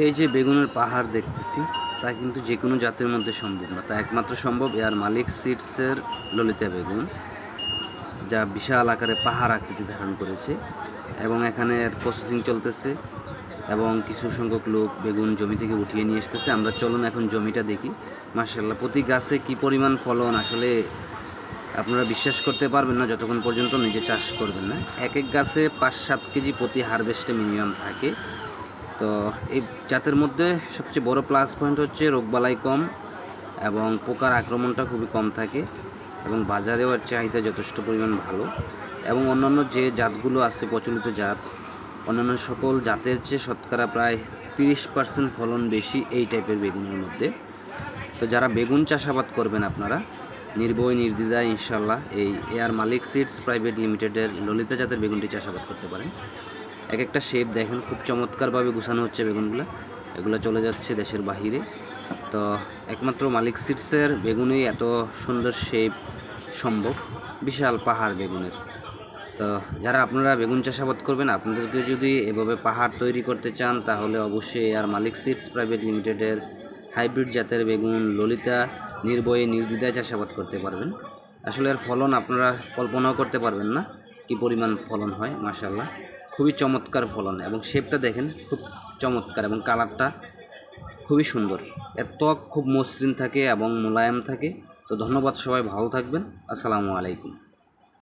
এই যে বেগুনের পাহাড় দেখতেছি তা কিন্তু যে কোনো জাতের মধ্যে সম্ভব না, তা একমাত্র সম্ভব এয়ার মালিক সিডসের ললিতা বেগুন, যা বিশাল আকারে পাহাড় আকৃতি ধারণ করেছে এবং এখানে প্রসেসিং চলতেছে এবং কিছু সংখ্যক লোক বেগুন জমি থেকে উঠিয়ে নিয়ে আসতেছে। আমরা চলুন এখন জমিটা দেখি। মাশাআল্লাহ, প্রতি গাছে কি পরিমাণ ফলন, আসলে আপনারা বিশ্বাস করতে পারবেন না যতক্ষণ পর্যন্ত নিজে চাষ করবেন না। এক এক গাছে 5-7 কেজি প্রতি হারভেস্টে মিনিমাম থাকে। তো এই জাতের মধ্যে সবচেয়ে বড় প্লাস পয়েন্ট হচ্ছে রোগবালাই কম এবং পোকার আক্রমণটা খুবই কম থাকে এবং বাজারেও এর চাহিদা যথেষ্ট পরিমাণ ভালো। এবং অন্যান্য যে জাতগুলো আছে প্রচলিত জাত, অন্যান্য সকল জাতের চেয়ে শতকরা প্রায় 30% ফলন বেশি এই টাইপের বেগুনের মধ্যে। তো যারা বেগুন চাষাবাদ করবেন আপনারা নির্ভয় নির্দ্বিধায় ইনশাল্লাহ এই এয়ার মালিক সিডস প্রাইভেট লিমিটেডের ললিতা জাতের বেগুনটি চাষাবাদ করতে পারেন। এক একটা শেপ দেখেন, খুব চমৎকারভাবে গুছানো হচ্ছে বেগুনগুলো, এগুলো চলে যাচ্ছে দেশের বাহিরে। তো একমাত্র মালিক সিডসের বেগুনেই এত সুন্দর শেপ সম্ভব, বিশাল পাহাড় বেগুনের। তো যারা আপনারা বেগুন চাষাবাদ করবেন, আপনাদেরকে যদি এভাবে পাহাড় তৈরি করতে চান তাহলে অবশ্যই আর মালিক সিডস প্রাইভেট লিমিটেডের হাইব্রিড জাতের বেগুন ললিতা নির্ভয়ে নির্দ্বিধায় চাষাবাদ করতে পারবেন। আসলে এর ফলন আপনারা কল্পনাও করতে পারবেন না কি পরিমাণ ফলন হয়। মাশাআল্লাহ, খুবই চমৎকার ফলন এবং শেপটা দেখেন খুব চমৎকার এবং কালারটা খুবই সুন্দর। এর ত্বক খুব মসৃণ থাকে এবং মোলায়েম থাকে। তো ধন্যবাদ, সবাই ভালো থাকবেন। আসসালামু আলাইকুম।